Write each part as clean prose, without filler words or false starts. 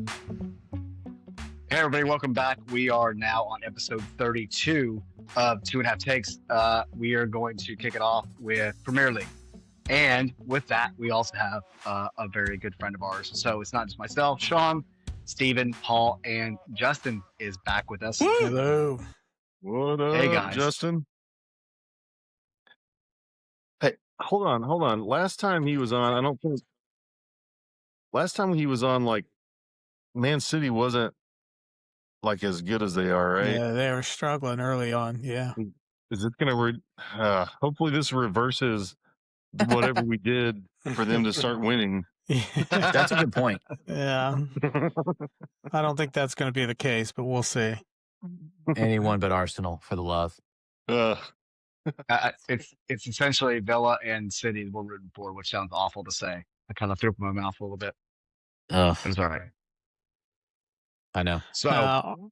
Hey, everybody, welcome back. We are now on episode 32 of Two and a Half Takes. We are going to kick it off with Premier League. And with that, we also have a very good friend of ours. So it's not just myself, Shaun, Stephen, Paul, and Justin is back with us. Hello. What up, Hey, guys. Justin? Hey, hold on. Last time he was on, like, Man City wasn't like as good as they are, right? Yeah, they were struggling early on. Yeah. Is it gonna? Hopefully, this reverses whatever we did for them to start winning. That's a good point. Yeah. I don't think that's going to be the case, but we'll see. Anyone but Arsenal for the love. It's essentially Villa and City we're rooting for, which sounds awful to say. I kind of threw up in my mouth a little bit. Oh, It's all right. I know. So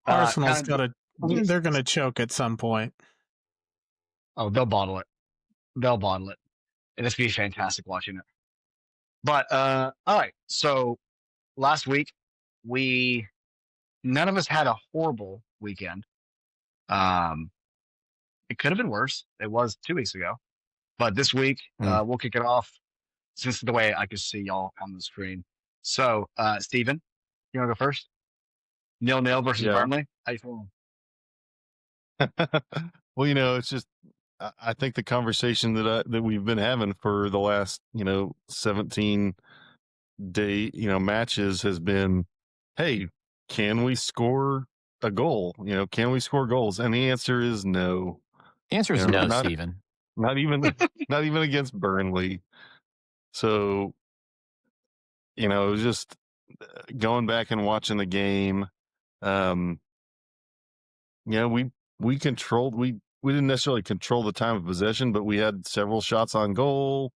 Arsenal's they're going to choke at some point. Oh, they'll bottle it. It'll just be fantastic watching it. But all right. So last week none of us had a horrible weekend. It could have been worse. It was 2 weeks ago. But this week, we'll kick it off since the way I can see y'all on the screen. So, Steven, you want to go first? 0-0 versus Burnley. How you feeling? Well, it's just I think the conversation that we've been having for the last 17 day matches has been, hey, can we score a goal? Can we score goals? And the answer is no. The answer is no, Steven. Not even against Burnley. So, it was just going back and watching the game. We controlled. We didn't necessarily control the time of possession, but we had several shots on goal.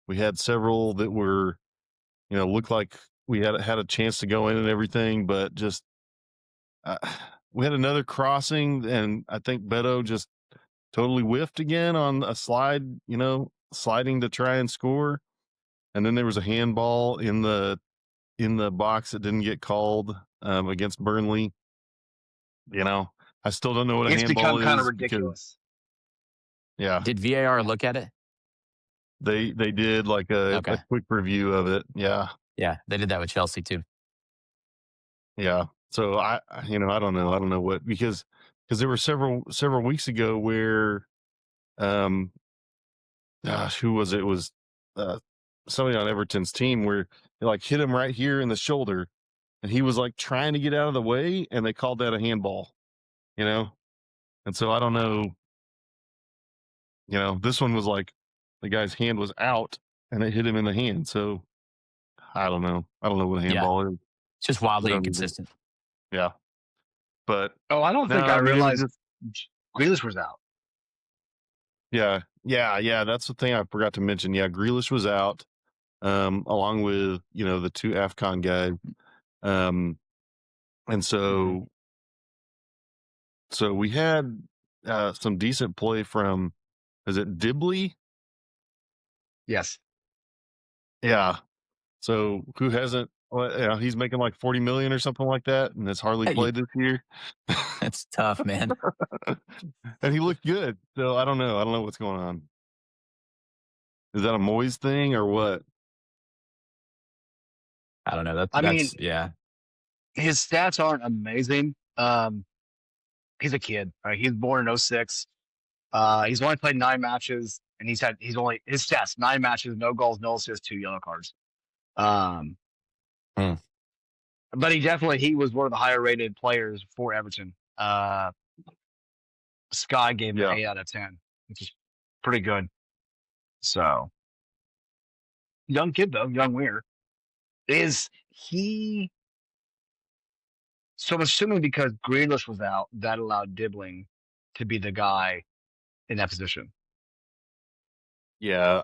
We had several that were, looked like we had a chance to go in and everything, but just we had another crossing, and I think Beto just totally whiffed again on a slide, sliding to try and score. And then there was a handball in the box that didn't get called against Burnley. I still don't know what a handball is. It's become kind of ridiculous. Yeah. Did VAR look at it? They did like a quick review of it. Yeah. Yeah, they did that with Chelsea too. Yeah. So I don't know. I don't know what, because there were several weeks ago where, who was it? It was somebody on Everton's team where they like hit him right here in the shoulder, and he was like trying to get out of the way, and they called that a handball. And so I don't know. This one was like the guy's hand was out, and it hit him in the hand. So I don't know. I don't know what a handball is. It's just wildly inconsistent. Yeah. But I don't think I realized Grealish was out. Yeah. That's the thing I forgot to mention. Yeah, Grealish was out, along with the two AFCON guys, and so we had some decent play from, is it Dibley? Yes. Yeah. So who hasn't? Well, he's making like 40 million or something like that, and has hardly played this year. That's tough, man. And he looked good. So I don't know. I don't know what's going on. Is that a Moyes thing or what? I don't know. Yeah. His stats aren't amazing. He's a kid. Right? He's born in 06. He's only played 9 matches, and his stats 9 matches, no goals, no assists, 2 yellow cards. But he was one of the higher rated players for Everton. Sky gave him an 8 out of 10, which is pretty good. So young kid though, young winger. Is he? So I'm assuming because Grealish was out, that allowed Dibbling to be the guy in that position. Yeah,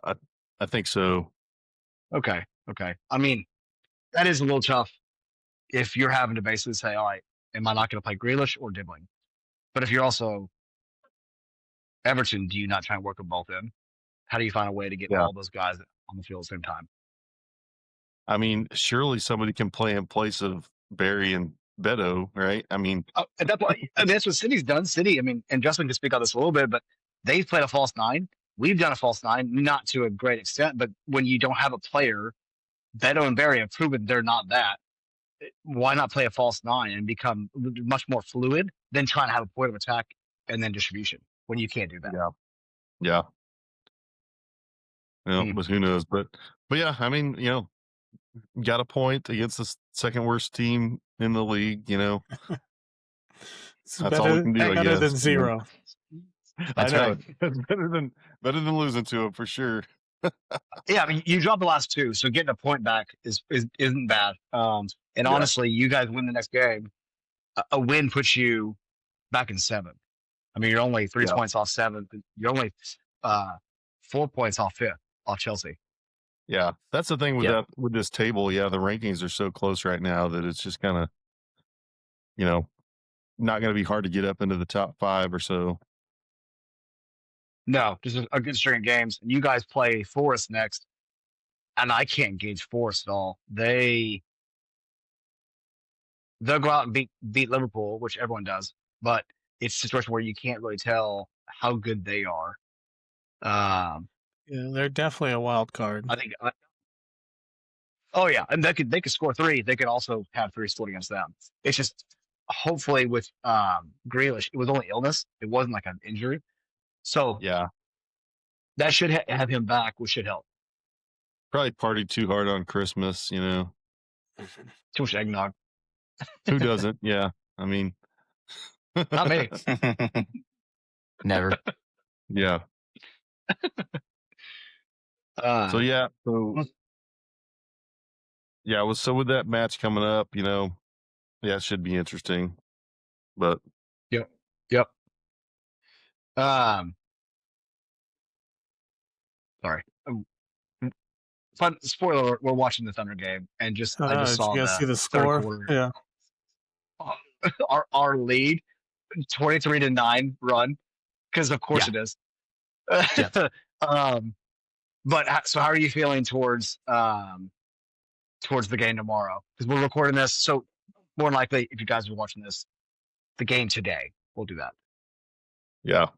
I think so. Okay. I mean, that is a little tough if you're having to basically say, all right, am I not going to play Grealish or Dibbling? But if you're also Everton, do you not try and work them both in? How do you find a way to get all those guys on the field at the same time? I mean, surely somebody can play in place of Barry and Beto, right? I mean, at that point, I mean, that's what City's done. City, I mean, and Justin can speak on this a little bit, but they've played a false nine. We've done a false nine, not to a great extent, but when you don't have a player, Beto and Barry have proven they're not that. Why not play a false nine and become much more fluid than trying to have a point of attack and then distribution when you can't do that? yeah. But who knows? But yeah, I mean, got a point against the second worst team in the league. It's That's all we can do. I better guess. than zero. That's I know. right. It's better than losing to them for sure. Yeah, I mean, you dropped the last two, so getting a point back isn't bad. And honestly, you guys win the next game. A win puts you back in 7th. I mean, you're only 3 points off 7th. You're only 4 points off 5th, off Chelsea. Yeah, that's the thing with with this table. Yeah, the rankings are so close right now that it's just kind of, not going to be hard to get up into the top 5 or so. No, just a good string of games. You guys play Forest next, and I can't gauge Forest at all. They'll go out and beat Liverpool, which everyone does, but it's a situation where you can't really tell how good they are. Yeah, they're definitely a wild card. I think. Oh yeah, and they could score 3. They could also have 3 scored against them. It's just hopefully with Grealish, it was only illness. It wasn't like an injury. So yeah, that should have him back, which should help. Probably partied too hard on Christmas, Too much eggnog. Who doesn't? Yeah, I mean, not me. Never. Yeah. So with that match coming up, it should be interesting. But yep. Sorry. Fun spoiler: we're watching the Thunder game, and just I just saw see the score. Yeah, our lead, 23-9 run, because of course it is. But so how are you feeling towards the game tomorrow? Because we're recording this, so more than likely, if you guys are watching this, the game today, we'll do that. Yeah.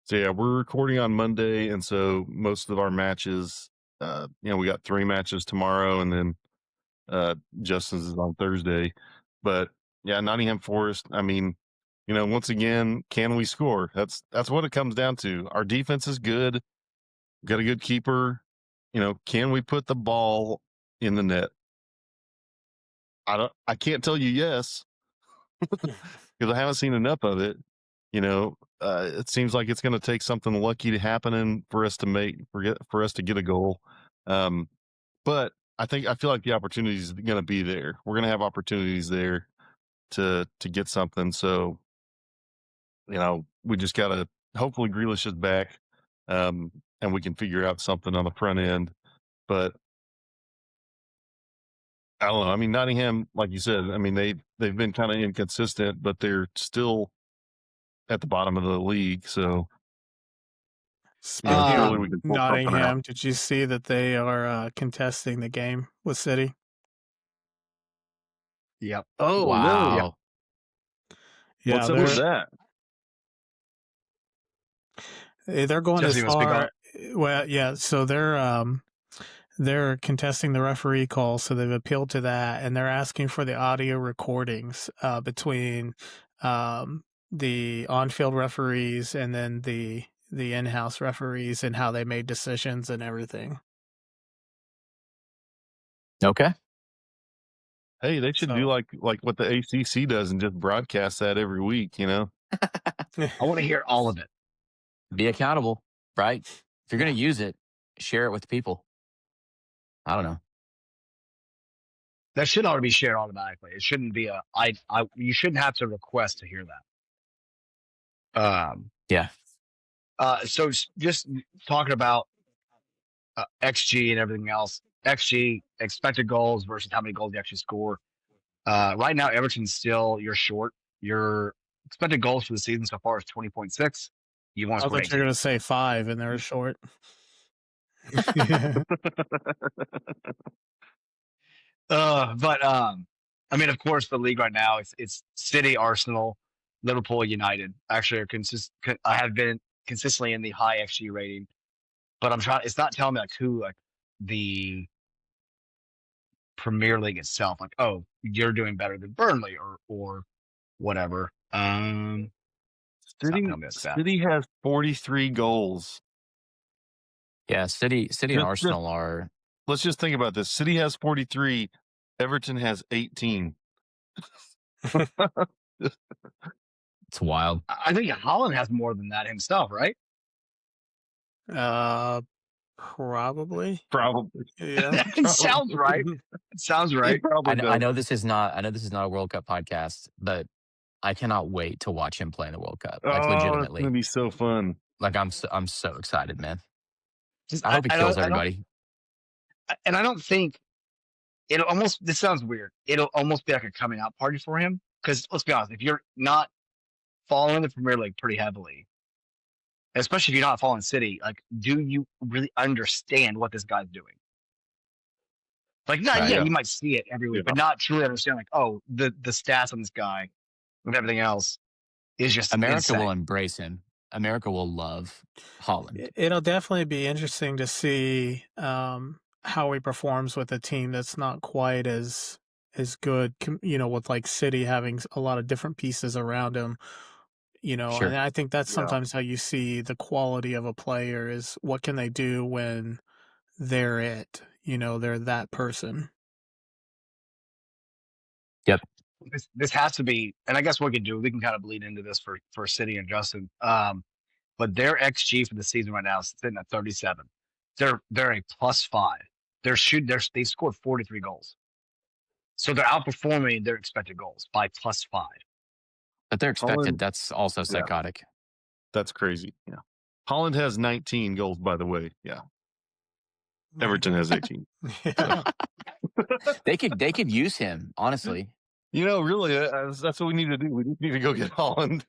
So we're recording on Monday, and so most of our matches, we got 3 matches tomorrow, and then Justin's is on Thursday. But Nottingham Forest. I mean, once again, can we score? That's what it comes down to. Our defense is good. Got a good keeper. Can we put the ball in the net? I can't tell you yes, because I haven't seen enough of it. It seems like it's going to take something lucky to happen and for us to get a goal. But I feel like the opportunity is going to be there. We're going to have opportunities there to get something. So, we just got to, hopefully Grealish is back, and we can figure out something on the front end. But I don't know. I mean, Nottingham, like you said, I mean, they've been kind of inconsistent, but they're still at the bottom of the league. So, speaking of Nottingham, did you see that they are contesting the game with City? Yep. Oh wow. No. Yeah, what's up with that? They're going as far. Well, yeah. So they're contesting the referee call, so they've appealed to that, and they're asking for the audio recordings between the on-field referees and then the in-house referees and how they made decisions and everything. Okay. Hey, they should do like what the ACC does and just broadcast that every week. I want to hear all of it. Be accountable, right? If you're going to use it, share it with the people. I don't know. That should already be shared automatically. It shouldn't be you shouldn't have to request to hear that. Yeah. So just talking about XG and everything else. XG, expected goals versus how many goals you actually score. Right now, Everton's still, you're short. Your expected goals for the season so far is 20.6. You want to score 18. You're going to say 5 and they're short. But I mean, of course, the league right now it's City, Arsenal, Liverpool, United. Actually, I have been consistently in the high XG rating, but I'm trying. It's not telling me like who like the Premier League itself. Like, oh, you're doing better than Burnley or whatever. It's not telling me a stat. City has 43 goals. Yeah, City and Arsenal are. Let's just think about this. City has 43. Everton has 18. It's wild. I think Holland has more than that himself, right? Probably. Yeah. It sounds right. It sounds right. I know this is not a World Cup podcast, but I cannot wait to watch him play in the World Cup. Like legitimately, it's gonna be so fun. Like I'm so excited, man. I hope he kills everybody. And I don't think it'll almost. This sounds weird. It'll almost be like a coming out party for him. Because let's be honest, if you're not following the Premier League pretty heavily, especially if you're not following City, like, do you really understand what this guy's doing? Like, you might see it every week, but not truly understand. Like, oh, the stats on this guy and everything else is just America insane. will embrace him. America will love Holland. It'll definitely be interesting to see how he performs with a team that's not quite as good, with like City having a lot of different pieces around him. Sure. And I think that's sometimes how you see the quality of a player is what can they do when they're it, they're that person. Yep. This has to be, and I guess what we can do, we can kind of bleed into this for City and Justin. But their XG for the season right now is sitting at 37. They're a +5. They scored 43 goals. So they're outperforming their expected goals by +5. But they're expected. That's also psychotic. That's crazy. Yeah. Holland has 19 goals, by the way. Yeah. Everton has 18. Yeah. They could use him, honestly. Really, that's what we need to do. We need to go get Holland.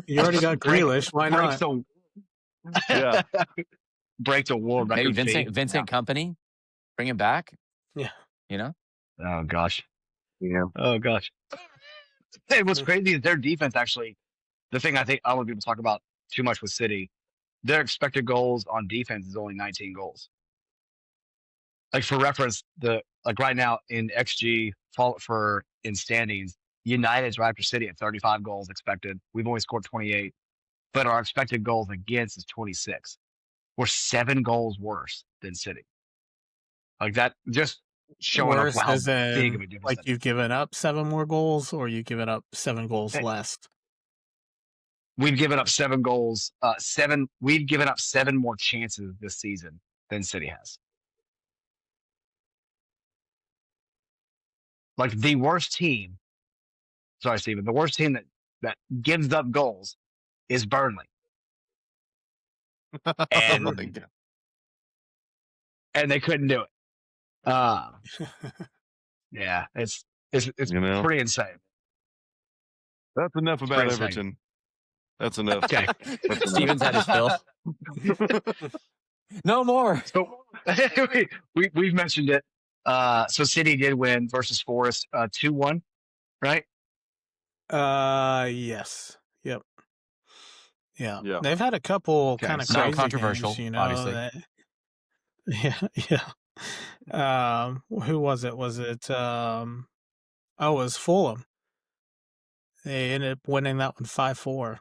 You already got Grealish. Why not? Yeah. Break the world record. Maybe Vincent Company, bring him back. Yeah. Oh gosh. Yeah. Oh gosh. Hey, what's crazy is their defense actually. The thing I think I don't want people talk about too much with City, their expected goals on defense is only 19 goals. Like for reference, right now in XG in standings, United's right after City at 35 goals expected. We've only scored 28, but our expected goals against is 26. We're 7 goals worse than City. Like that, just showing worse how as in, big of a difference. Like you've given up 7 more goals, or you've given up 7 goals less. We've given up 7 goals. We've given up 7 more chances this season than City has. Like the worst team. Sorry, Steven. The worst team that gives up goals is Burnley. And they couldn't do it. Yeah, it's pretty insane. That's enough about Everton. That's enough. Okay. Steven's had his fill. No more. So we've mentioned it. So City did win versus Forest 2-1, right? Yes. Yep. Yeah. They've had a couple kind of crazy controversial games, obviously. Yeah. Who was it? Was it it was Fulham. They ended up winning that one 5-4.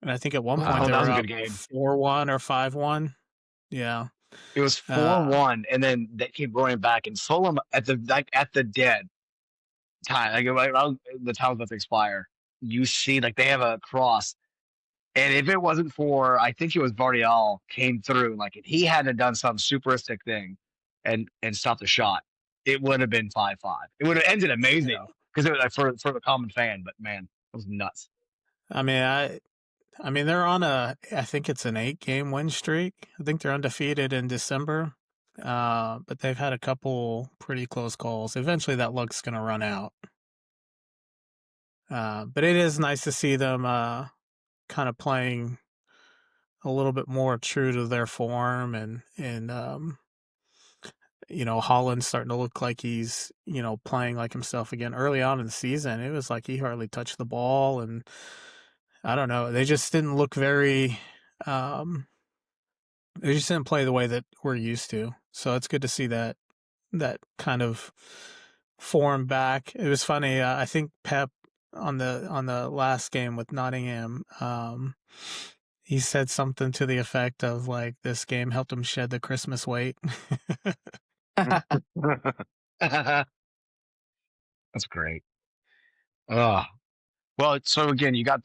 And I think at one point they were up 4-1 or 5-1. Yeah. It was 4-1, and then they keep going back. And Fulham at the dead time, around the time about to expire, you see they have a cross, and if it wasn't for, I think it was Vardial came through, if he hadn't done some superistic thing and stopped the shot, it would have been 5-5. It would have ended amazing because it was for the common fan. But man, it was nuts. I mean, they're on I think it's an 8-game win streak. I think they're undefeated in December. But they've had a couple pretty close calls. Eventually that luck's going to run out. But it is nice to see them kind of playing a little bit more true to their form and Holland's starting to look like he's, playing like himself again. Early on in the season, it was like he hardly touched the ball, and I don't know. They just didn't look very. They just didn't play the way that we're used to. So it's good to see that kind of form back. It was funny. I think Pep on the last game with Nottingham, he said something to the effect of like this game helped him shed the Christmas weight. That's great. Well, so again, you got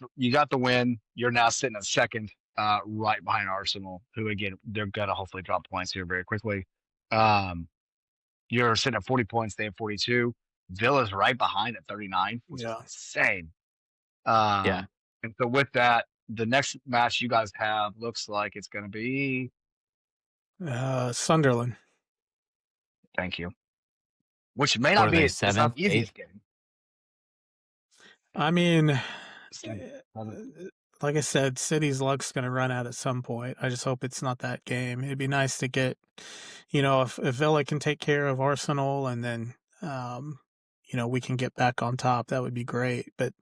the win. You're now sitting at second, right behind Arsenal, who again they're gonna hopefully drop points here very quickly. You're sitting at 40 points. They have 42. Villa's right behind at 39, which is insane. Yeah. And so with that, the next match you guys have looks like it's going to be Sunderland. Thank you. Which may not be it's not the easiest game. I mean, like I said, City's luck's going to run out at some point. I just hope it's not that game. It'd be nice to get, if Villa can take care of Arsenal and then, we can get back on top, that would be great. But,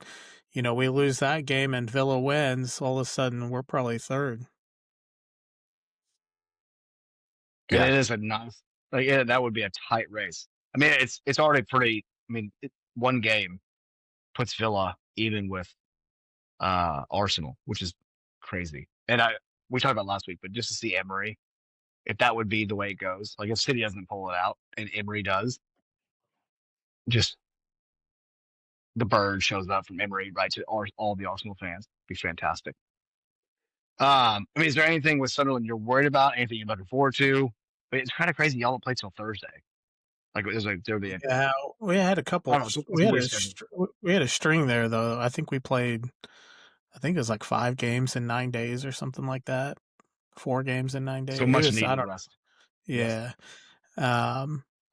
we lose that game and Villa wins, all of a sudden we're probably third. Yeah. And it is a nice, that would be a tight race. I mean, it's already pretty, one game puts Villa even with Arsenal, which is crazy. And we talked about last week, but just to see Emery, if that would be the way it goes, like if City doesn't pull it out and Emery does, just the bird shows up from Emery right to all the Arsenal fans. It'd be fantastic. Is there anything with Sunderland you're worried about? Anything you're looking forward to? It's kind of crazy. Y'all don't play till Thursday. Like it was like there'll be. Yeah, we had a couple. We had a string there though. I think we played. I think it was like 5 games in 9 days or something like that. 4 games in 9 days. So much needed rest. Yeah. I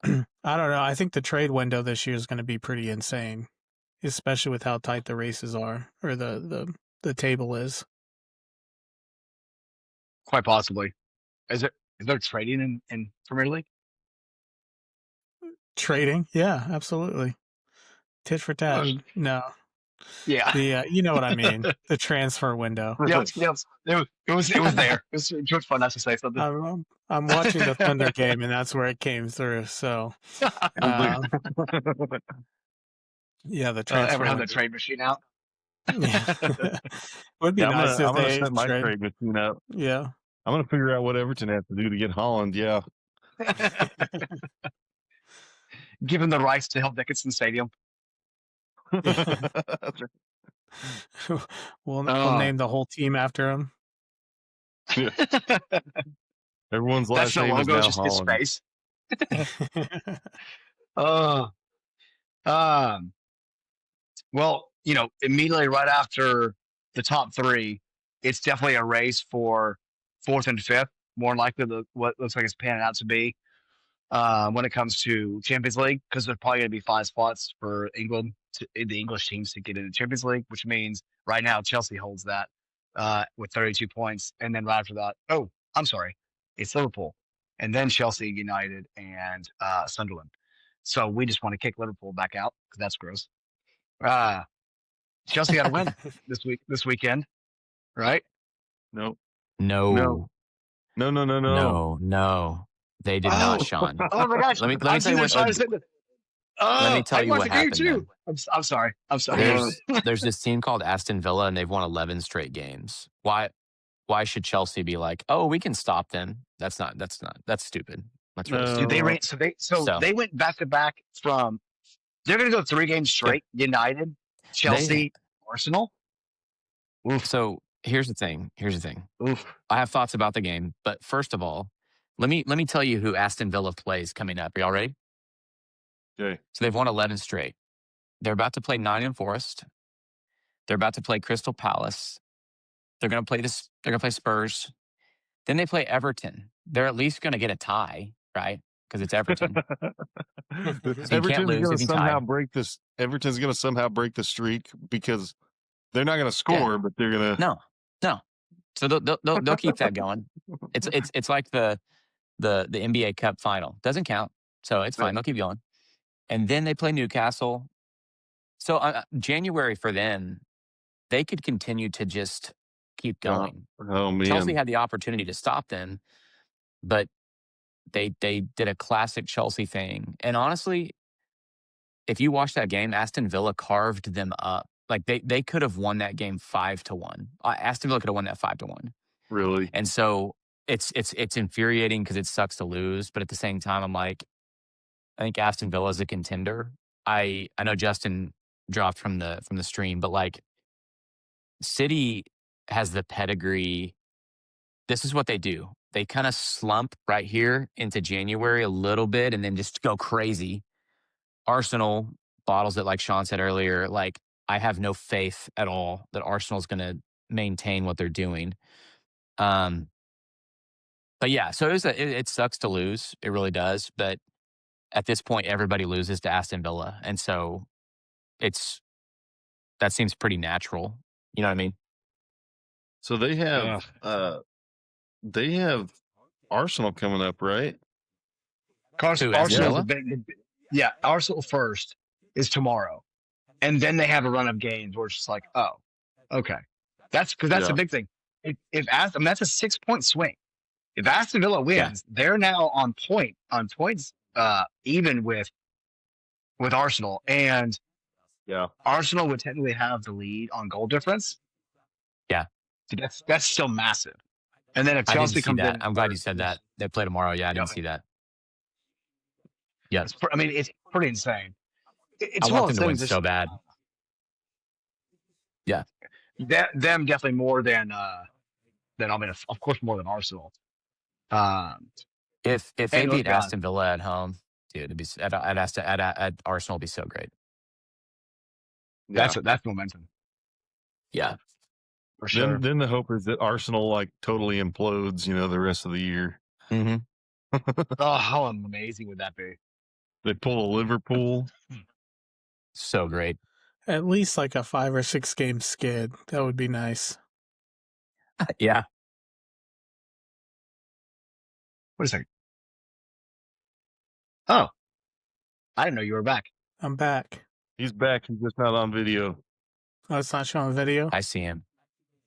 don't know. I think the trade window this year is going to be pretty insane, especially with how tight the races are or the table is. Quite possibly. Is there trading in Premier League? Trading? Yeah, absolutely. Tit for tat. No. Yeah. You know what I mean. The transfer window. Yep. It was there. It was fun not to say something. I'm watching the Thunder game, and that's where it came through. So, yeah, the transfer. Ever have the trade machine out? Yeah. Would be nice if they set my trade machine up. Yeah. I'm gonna figure out what Everton has to do to get Holland. Yeah. Give him the rights to help Dickinson Stadium. We'll name the whole team after him. Yeah. Everyone's last name is now just Holland. His face. Well, immediately right after the top 3, it's definitely a race for 4th and 5th. More likely what looks like it's panning out to be when it comes to Champions League, because there's probably going to be 5 spots for England, the English teams to get into Champions League, which means right now Chelsea holds that with 32 points. And then right after that, it's Liverpool. And then Chelsea, United, and Sunderland. So we just want to kick Liverpool back out because that's gross. Chelsea got to win this weekend, right? No. They did not, Shaun. Oh my gosh! Let me tell you what. Let me tell you what happened. I'm sorry. There's this team called Aston Villa, and they've won 11 straight games. Why should Chelsea be like, oh, we can stop them? That's stupid. That's really stupid. They went back to back from. They're going to go 3 games straight. United, Chelsea, Arsenal. Oof. So here's the thing. Oof. I have thoughts about the game, but first of all, let me tell you who Aston Villa plays coming up. Are y'all ready? Okay. So they've won 11 straight. They're about to play Nottingham Forest. They're about to play Crystal Palace. They're going to play this. They're going to play Spurs. Then they play Everton. They're at least going to get a tie, right? Because it's Everton. So Everton's going to somehow break this. Everton's going to somehow break the streak because they're not going to score, but they're going to. No. So they'll keep that going. It's like the NBA Cup final. Doesn't count. So it's fine. They'll keep going. And then they play Newcastle. So January for them, they could continue to just keep going. Oh, man. Chelsea had the opportunity to stop them, but they did a classic Chelsea thing. And honestly, if you watch that game, Aston Villa carved them up. Like they could have won that game 5-1. Aston Villa could have won that 5-1. Really? And so it's infuriating because it sucks to lose, but at the same time, I'm like, I think Aston Villa is a contender. I know Justin dropped from the stream, but like City has the pedigree. This is what they do. They kind of slump right here into January a little bit and then just go crazy. Arsenal bottles it, like Shaun said earlier. Like, I have no faith at all that Arsenal is going to maintain what they're doing. But yeah, so it sucks to lose. It really does. But at this point, everybody loses to Aston Villa. And so that seems pretty natural. You know what I mean? So they have Arsenal coming up, right? Arsenal's a big, yeah. Arsenal first is tomorrow, and then they have a run of games where it's just like, oh, okay, that's a big thing. That's a 6-point swing. If Aston Villa wins, they're now on points, even with Arsenal, and Arsenal would technically have the lead on goal difference. Yeah, so that's still massive. And then if Chelsea comes in, I'm glad you said that. They play tomorrow. Yeah, I didn't see that. Yeah, it's pretty insane. It's I want them to win so bad. Yeah, them definitely more than of course more than Arsenal. If they beat Aston Villa at home, dude, it'd be at Arsenal, it'd be so great. Yeah. That's momentum. Yeah, for sure. Then the hope is that Arsenal like totally implodes, the rest of the year. Mm-hmm. Oh, how amazing would that be? They pull a Liverpool. So great. At least like a 5 or 6 game skid. That would be nice. Yeah. Wait a second. Oh, I didn't know you were back. I'm back. He's back. He's just not on video. Oh, it's not showing video? I see him.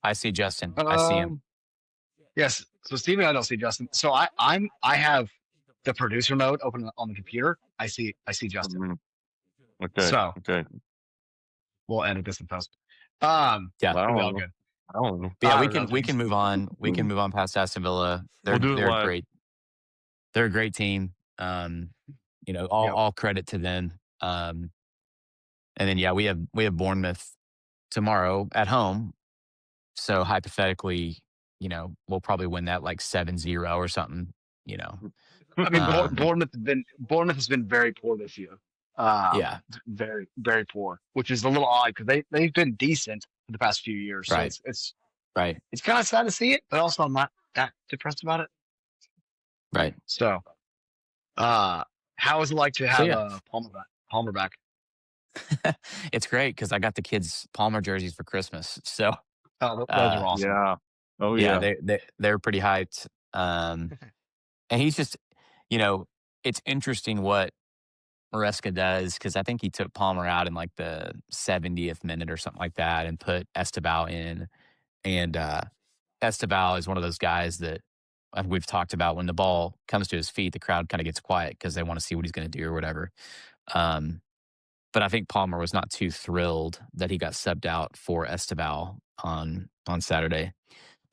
I see Justin. I see him. Yes. So Steven, I don't see Justin. So I have the producer mode open on the computer. I see Justin. Okay. So okay. We'll edit this in post. Yeah. All good. I don't know. Yeah, we can move on. We can move on past Aston Villa. They're great. They're a great team. All credit to them. And then we have Bournemouth tomorrow at home. So hypothetically, we'll probably win that like 7-0 or something. I mean, Bournemouth has been very poor this year. Very, very poor, which is a little odd because they've been decent for the past few years. Right. So it's right. It's kind of sad to see it, but also I'm not that depressed about it. Right. So, how is it like to have Palmer back? It's great because I got the kids Palmer jerseys for Christmas. So those are awesome. Yeah. Oh yeah. They're pretty hyped. And he's just, it's interesting what Maresca does because I think he took Palmer out in like the 70th minute or something like that and put Esteban in. And Esteban is one of those guys that we've talked about when the ball comes to his feet, the crowd kind of gets quiet because they want to see what he's going to do or whatever. But I think Palmer was not too thrilled that he got subbed out for Esteban on Saturday.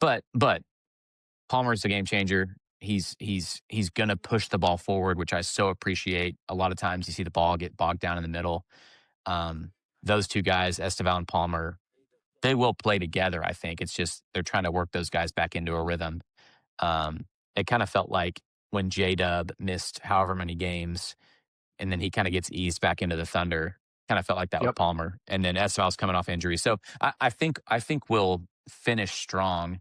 But Palmer's a game changer. He's going to push the ball forward, which I so appreciate. A lot of times you see the ball get bogged down in the middle. Those two guys, Esteban and Palmer, they will play together, I think. It's just they're trying to work those guys back into a rhythm. It kind of felt like when J-Dub missed however many games and then he kind of gets eased back into the Thunder. Kind of felt like that with Palmer. And then Esteban's coming off injury. So I think we'll finish strong.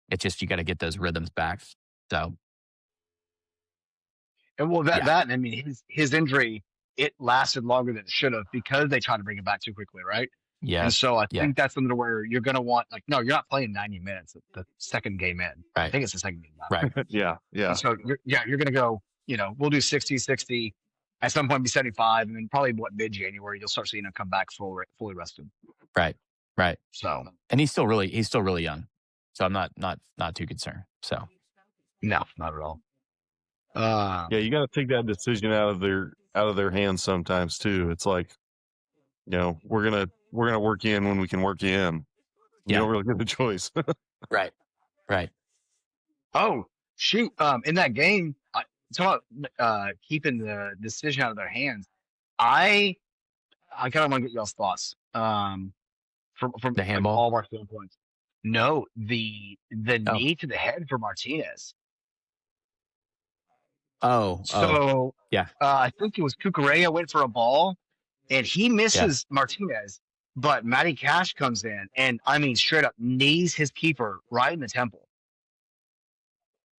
It's just you got to get those rhythms back. So. And that I mean his injury, it lasted longer than it should have because they tried to bring him back too quickly, right? Yeah. And so I think that's something where you're going to want no, you're not playing 90 minutes the second game in. Right. I think it's the second game. Right. Yeah. And so you're going to go, we'll do 60-60 at some point be 75, and then probably mid-January you'll start seeing him come back fully rested. Right. So, and he's still really young, so I'm not too concerned. So no, not at all. Yeah, you got to take that decision out of their hands sometimes too. It's like, we're gonna work you in when we can work you in. You don't really get the choice. Right. Oh shoot! In that game, talk about keeping the decision out of their hands. I kind of want to get y'all's thoughts. From The handball? all of our standpoints. No, the knee to the head for Martinez. So yeah. I think it was Cucurella went for a ball, and he misses Martinez, but Matty Cash comes in and straight up knees his keeper right in the temple.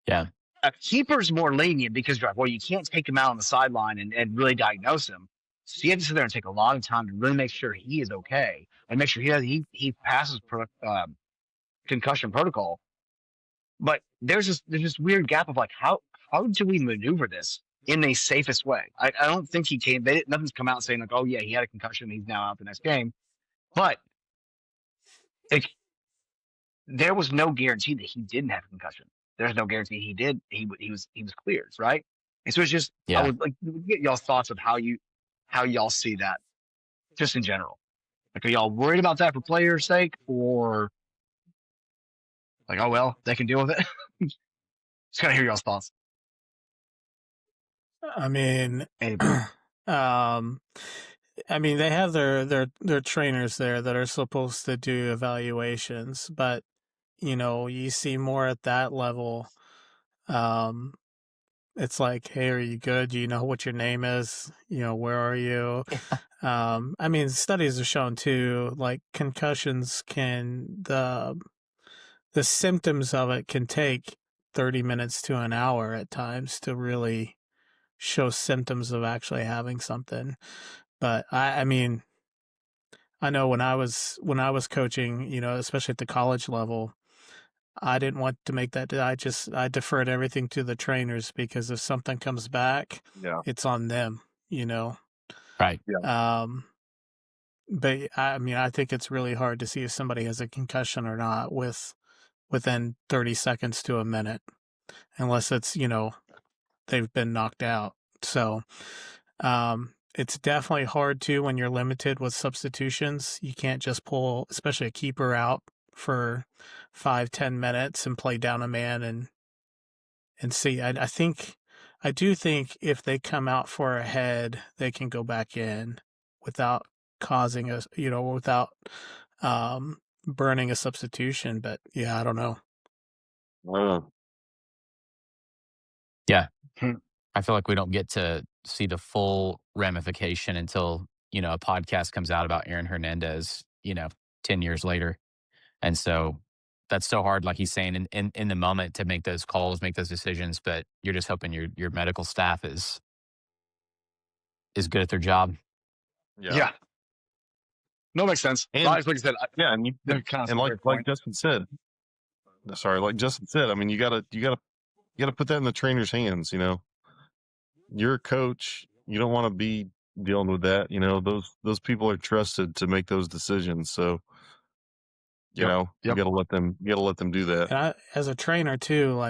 Yeah. A keeper's more lenient because you're like, well, you can't take him out on the sideline and really diagnose him. So you have to sit there and take a lot of time to really make sure he is okay and make sure he passes concussion protocol. But there's this weird gap of like how do we maneuver this in the safest way? I don't think he came. Nothing's come out saying like, oh yeah, he had a concussion, he's now out the next game. But there was no guarantee that he didn't have a concussion. There's no guarantee he did. He was cleared, right? And so it's just I would like to get y'all's thoughts of how y'all see that, just in general. Like, are y'all worried about that for players' sake, or like, oh well, they can deal with it? Just gotta hear y'all's thoughts. I mean, Anybody? they have their trainers there that are supposed to do evaluations, but you see more at that level. It's like, hey, are you good? Do you know what your name is? Where are you? Studies have shown too, like concussions the symptoms of it can take 30 minutes to an hour at times to really show symptoms of actually having something. But I know when I was coaching, especially at the college level, I didn't want to make that. I deferred everything to the trainers because if something comes back, it's on them, Right. Yeah. But I think it's really hard to see if somebody has a concussion or not within 30 seconds to a minute, unless it's, they've been knocked out. So, it's definitely hard too when you're limited with substitutions. You can't just pull, especially a keeper, out for 5-10 minutes and play down a man and see. I do think if they come out for a head, they can go back in without causing without burning a substitution. But yeah, I don't know. Yeah. I feel like we don't get to see the full ramification until, a podcast comes out about Aaron Hernandez, 10 years later. And so that's so hard, like he's saying, in the moment to make those calls, make those decisions, but you're just hoping your medical staff is good at their job. Yeah. No, makes sense. And, like I said, like Justin said, you gotta put that in the trainer's hands. You're a coach. You don't want to be dealing with that. Those people are trusted to make those decisions. So, you gotta let them do that. And as a trainer too,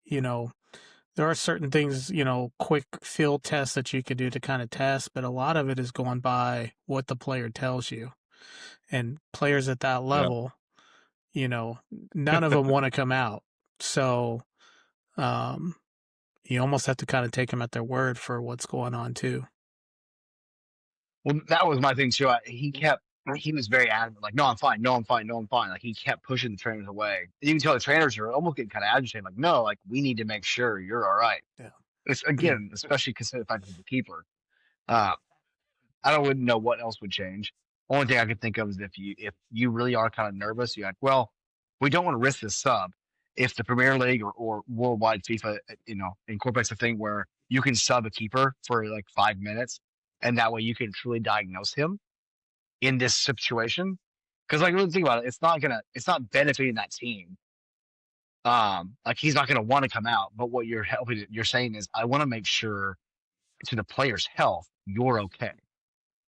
there are certain things, quick field tests that you could do to kind of test, but a lot of it is going by what the player tells you. And players at that level, none of them want to come out. So, you almost have to kind of take them at their word for what's going on too. Well, that was my thing too. He was very adamant, like, no, I'm fine. Like, he kept pushing the trainers away. You can tell the trainers are almost getting kind of agitated, like, no, like, we need to make sure you're all right. Yeah. It's, again, especially considering the fact that he's the keeper. I wouldn't know what else would change. Only thing I could think of is if you really are kind of nervous, you're like, well, we don't want to risk this sub. If the Premier League or worldwide FIFA, incorporates a thing where you can sub a keeper for like 5 minutes, and that way you can truly diagnose him in this situation. Because like, really think about it, it's not benefiting that team. Like, he's not gonna want to come out. But what you're saying is, I want to make sure to the player's health, you're okay.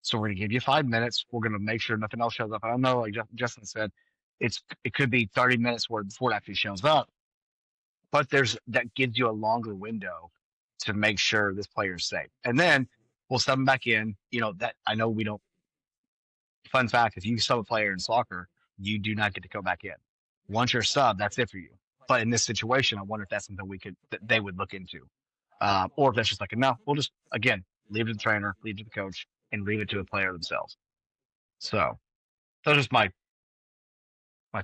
So we're going to give you 5 minutes. We're going to make sure nothing else shows up. I don't know, like Justin said, it could be 30 minutes before it actually shows up. But that gives you a longer window to make sure this player's safe. And then we'll sub them back in. That I know we don't. Fun fact: if you sub a player in soccer, you do not get to go back in. Once you're sub, that's it for you. But in this situation, I wonder if that's something that they would look into, or if that's just like, no, we'll just again leave it to the trainer, leave it to the coach, and leave it to the player themselves. So that's just my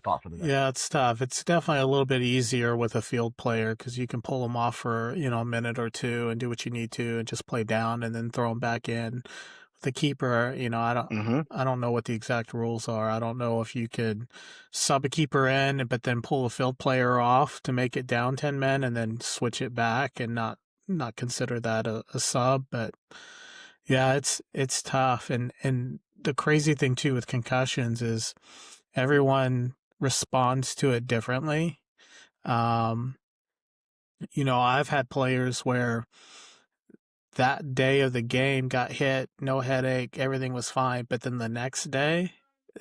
thought for the day. Yeah, it's tough. It's definitely a little bit easier with a field player because you can pull them off for a minute or two and do what you need to and just play down and then throw them back in. The keeper, I don't know what the exact rules are. I don't know if you could sub a keeper in, but then pull a field player off to make it down 10 men and then switch it back and not consider that a sub. But yeah, it's tough. And the crazy thing too with concussions is everyone responds to it differently. I've had players where that day of the game got hit, no headache, everything was fine. But then the next day,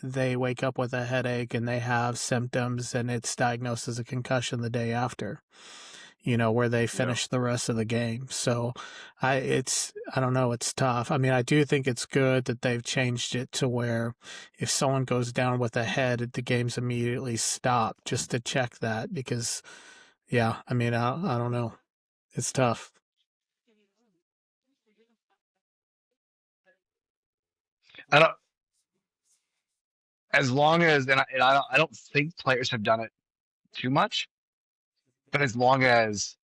they wake up with a headache and they have symptoms and it's diagnosed as a concussion the day after, where they finish the rest of the game. So I don't know, it's tough. I mean, I do think it's good that they've changed it to where if someone goes down with a head, the game's immediately stopped just to check that because, I mean, I don't know. It's tough. I don't. As long as I don't think players have done it too much, but as long as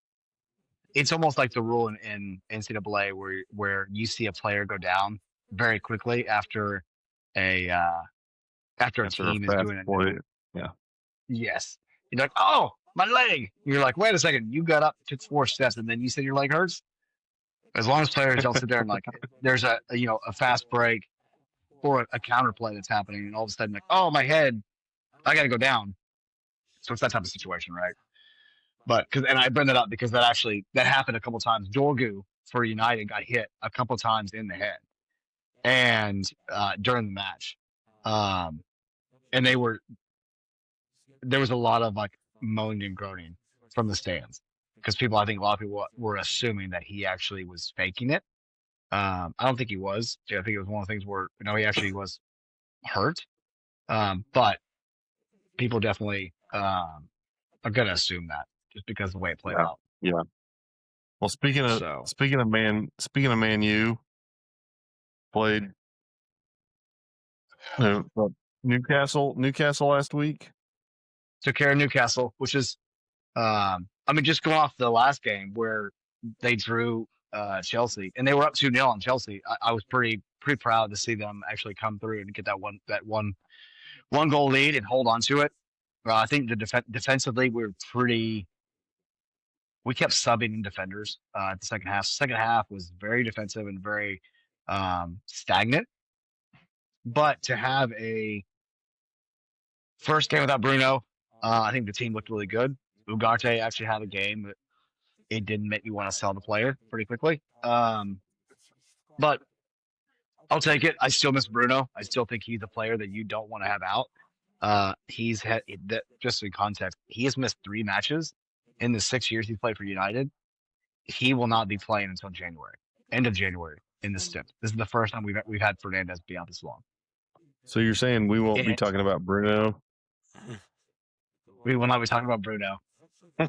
it's almost like the rule in NCAA where you see a player go down very quickly after a team is doing it. Yeah. Yes. You're like, oh, my leg. You're like, wait a second. You got up, took 4 steps, and then you said your leg hurts. As long as players don't sit there and like, there's a fast break or a counterplay that's happening, and all of a sudden, like, oh, my head, I got to go down. So it's that type of situation, right? But and I bring that up because that happened a couple of times. Dorgu for United got hit a couple of times in the head, and during the match, and there was a lot of like moaning and groaning from the stands because a lot of people were assuming that he actually was faking it. I don't think he was. I think it was one of the things where he actually was hurt. But people definitely are gonna assume that just because of the way it played out. Yeah. Well, speaking of Man U, played Newcastle last week. Took care of Newcastle, which is, just going off the last game where they drew Chelsea and they were up 2-0 on Chelsea. I was pretty proud to see them actually come through and get that one goal lead and hold on to it. I think defensively we kept subbing in defenders at the second half. Second half was very defensive and very stagnant. But to have a first game without Bruno, I think the team looked really good. Ugarte actually had a game that it didn't make me want to sell the player pretty quickly. But I'll take it. I still miss Bruno. I still think he's a player that you don't want to have out. He's had, just in context, he has missed 3 matches in the 6 years he's played for United. He will not be playing until end of January in this stint. This is the first time we've had Fernandez be out this long. So you're saying we won't be talking about Bruno? We will not be talking about Bruno.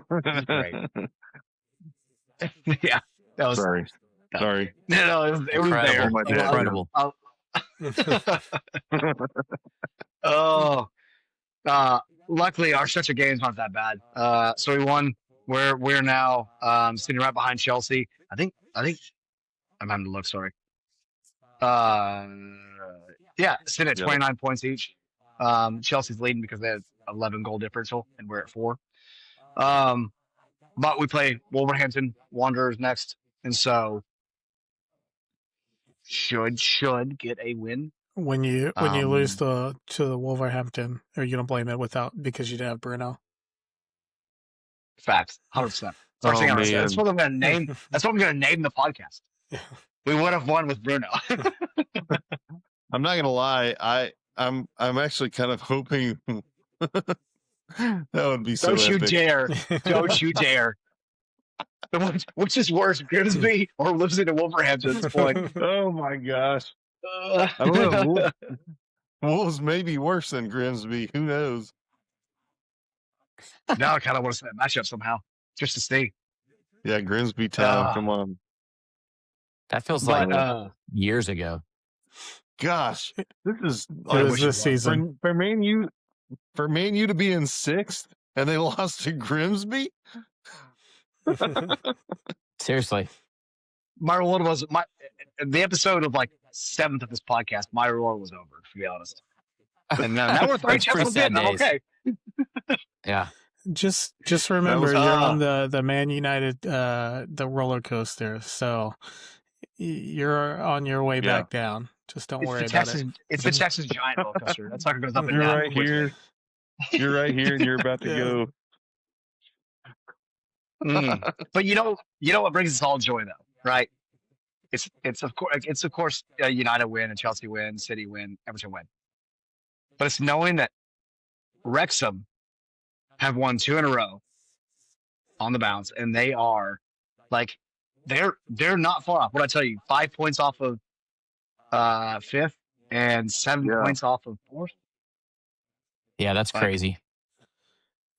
Great. Yeah, that was sorry. No, it was there. Incredible. Luckily our stretch of games not that bad. So we won. We're now sitting right behind Chelsea. I think I'm having to look. Sorry. Sitting at 29 points each. Chelsea's leading because they have 11 goal differential, and we're at 4. But we play Wolverhampton Wanderers next, and so should get a win. When you lose to the Wolverhampton, are you gonna blame it because you didn't have Bruno? Facts, 100%. That's what I'm gonna name. That's what I'm gonna name the podcast. We would have won with Bruno. I'm not gonna lie. I'm actually kind of hoping that would be so Don't you epic. dare! Don't you dare! Which is worse, Grimsby or losing to Wolverhampton at this point? Oh my gosh! I don't know. Wolves may be worse than Grimsby. Who knows? Now I kind of want to see that matchup somehow, just to see. Yeah, Grimsby Town. Come on. That feels like years ago. Gosh, this is It was this season. For Man U to be in 6th and they lost to Grimsby. Seriously, my reward was the episode of like 7th of this podcast. My reward was over, to be honest. And now we're 3 champions in. I'm okay. Yeah. Just remember, you're on the Man United the roller coaster, so you're on your way back down. Just don't worry about it. It's the Texas Giant roller coaster. That sucker goes up and You're down. right here. You're right here, and you're about to go. But you know what brings us all joy though, right? It's of course United win and Chelsea win, City win, Everton win. But it's knowing that Wrexham have won 2 in a row on the bounce, and they are like they're not far off. What I tell you, 5 points off of 5th and 7 points off of 4th. Yeah, that's crazy.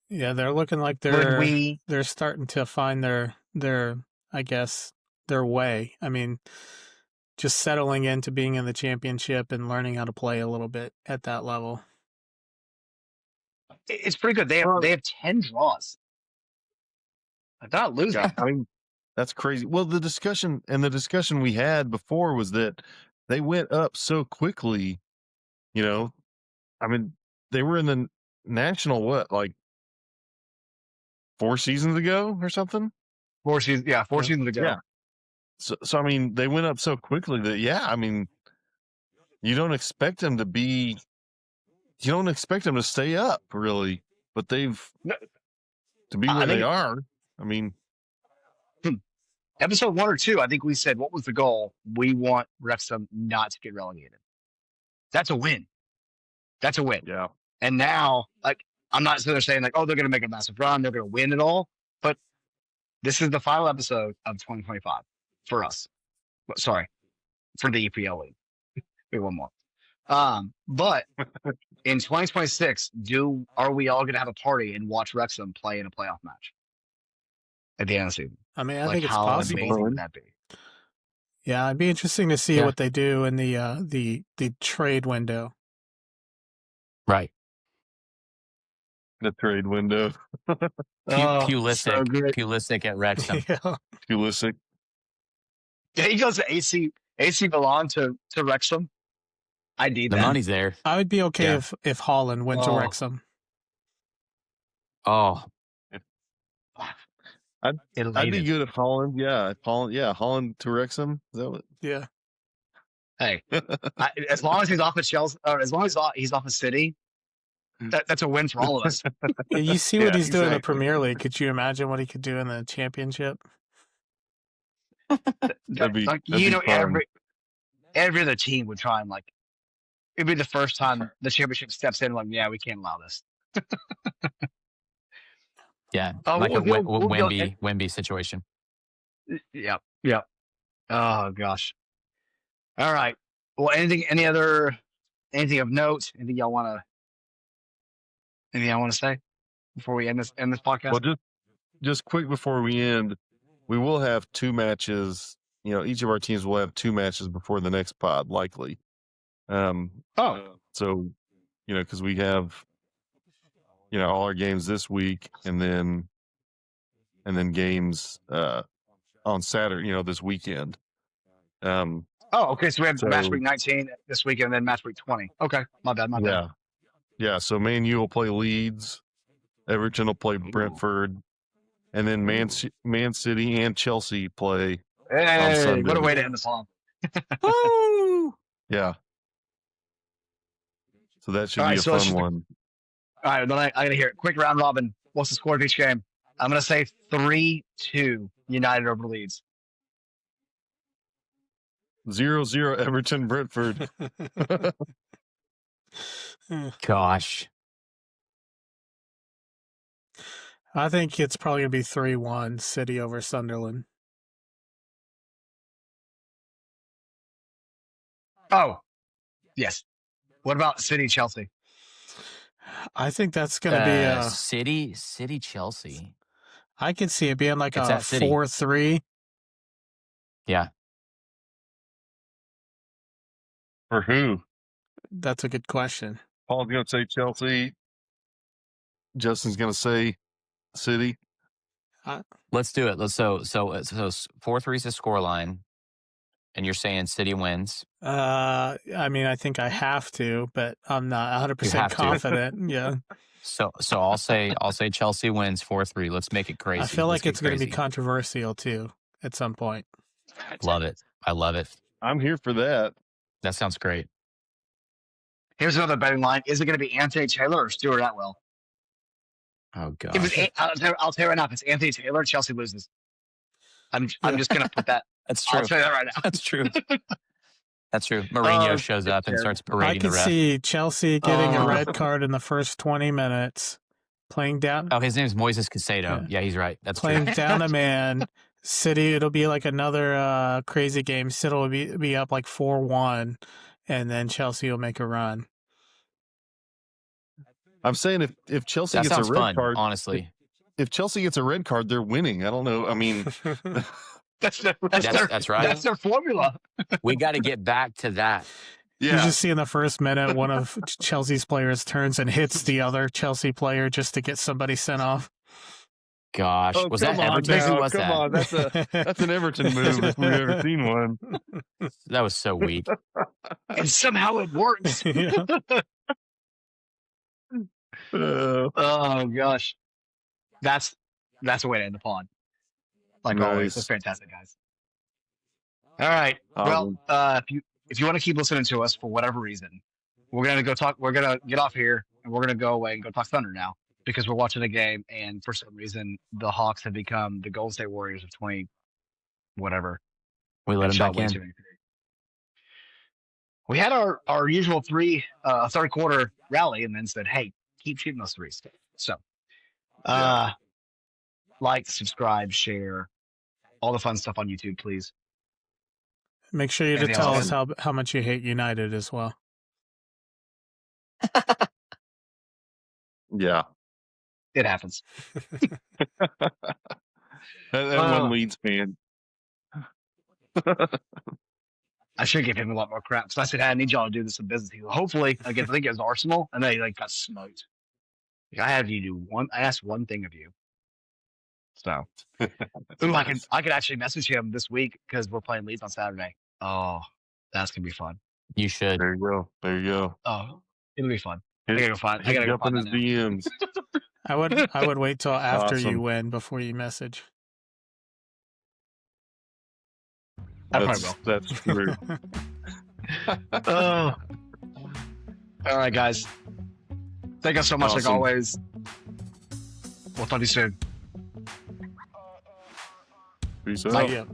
Yeah, they're looking like they're starting to find their I guess their way. I mean, just settling into being in the championship and learning how to play a little bit at that level. It's pretty good. They have 10 draws. They're not losing. I mean, that's crazy. Well, the discussion we had before was that they went up so quickly. You know, I mean, they were in the national like 4 seasons ago or something. 4 seasons, 4 seasons ago. Yeah. So I mean, they went up so quickly that I mean, you don't expect them to stay up really, but they've to be where they are. I mean, episode 1 or 2, I think we said, what was the goal? We want Wrexham not to get relegated. That's a win. That's a win. Yeah. And now, like, I'm not sitting there saying like, oh, they're going to make a massive run, they're going to win it all, but this is the final episode of 2025 for us. Sorry, for the EPL league. Wait, one more. But in 2026, are we all going to have a party and watch Wrexham play in a playoff match at the end of the season? I mean, I think it's how possible. amazing would that be? Yeah, it'd be interesting to see what they do in the trade window. Right. The trade window. Pulisic at Wrexham. Pulisic. Yeah, he goes to AC Milan to Wrexham. I need the that. money's there. I would be okay if Holland went to Wrexham. Oh, I'd be good at Holland. Yeah, Holland to Wrexham. Is that what? Yeah. Hey, as long as he's off of Chelsea, or as long as he's off of City, that's a win for all of us. Yeah, you see what he's doing in the Premier League. Could you imagine what he could do in the Championship? That'd be fun. Every other team would try and like. It'd be the first time the Championship steps in. Like, yeah, we can't allow this. Yeah, like a Wemby situation. Yep. Oh gosh. All right. Well, anything of note? Anything y'all want to say before we end this podcast? Well, just quick before we end, we will have 2 matches. You know, each of our teams will have 2 matches before the next pod, likely. So, you know, because we have, you know, all our games this week, and then games on Saturday, you know, this weekend. Okay. So we have match week 19 this weekend, and then match week 20. Okay, my bad. Yeah. So Man U will play Leeds, Everton will play Brentford, and then Man City and Chelsea play. Hey, what a way to end the song! Woo! Yeah. So that should be a fun one. All right, then I got to hear it. Quick round robin. What's the score of each game? I'm going to say 3-2 United over Leeds. 0-0 Everton Brentford. Gosh. I think it's probably going to be 3-1 City over Sunderland. Oh, yes. What about City Chelsea? I think that's going to be a City Chelsea. I could see it being like It's a at City. 4-3. Yeah. For who? That's a good question. Paul's going to say Chelsea. Justin's going to say City. Let's do it. So 4-3 is the scoreline, and you're saying City wins. I mean, I think I have to, but I'm not 100% confident. Yeah. So I'll say Chelsea wins 4-3. Let's make it crazy. I feel like it's going to be controversial too at some point. Love it. I love it. I'm here for that. That sounds great. Here's another betting line. Is it going to be Anthony Taylor or Stuart Atwell? Oh, God. I'll tell you right now, if it's Anthony Taylor, Chelsea loses. I'm just going to put that. That's true. I'll tell you that right now. That's true. That's true. Mourinho shows up and starts berating the ref. I can see Chelsea getting a red card in the first 20 minutes, playing down. Oh, his name is Moises Caicedo. Yeah, he's right. That's playing true. Down a man. City, it'll be like another crazy game. City will be up like 4-1, and then Chelsea will make a run. I'm saying if Chelsea that gets a red fun, card, honestly. If Chelsea gets a red card, they're winning. I don't know. I mean, that's right. That's their formula. We got to get back to that. Yeah. You just see in the first minute, one of Chelsea's players turns and hits the other Chelsea player just to get somebody sent off. Gosh, was that Everton? Who was that? Come on, that's an Everton move if we've ever seen one. That was so weak. And somehow it works. Oh gosh, that's a way to end the pod. Like always, it's fantastic, guys. All right, well, if you want to keep listening to us for whatever reason, we're gonna go talk. We're gonna get off here and we're gonna go away and go talk Thunder now because we're watching a game, and for some reason the Hawks have become the Golden State Warriors of 20 whatever. We let them back in. We had our usual third quarter rally, and then said, "Hey, keep shooting those threes." So, like, subscribe, share, all the fun stuff on YouTube, please. Make sure you tell us how much you hate United as well. Yeah. It happens. and one Leeds fan. I should give him a lot more crap. So I said, hey, I need y'all to do this in business. Hopefully, against I think it was Arsenal, and they got smoked. I have you do one. I asked one thing of you. So, I could actually message him this week because we're playing Leeds on Saturday. Oh, that's gonna be fun. You should. There you go. Oh, it'll be fun. I gotta go find his DMs. I would wait till after you win before you message. That's true. All right, guys. Thank you so much, like always. We'll talk to you soon. Peace out.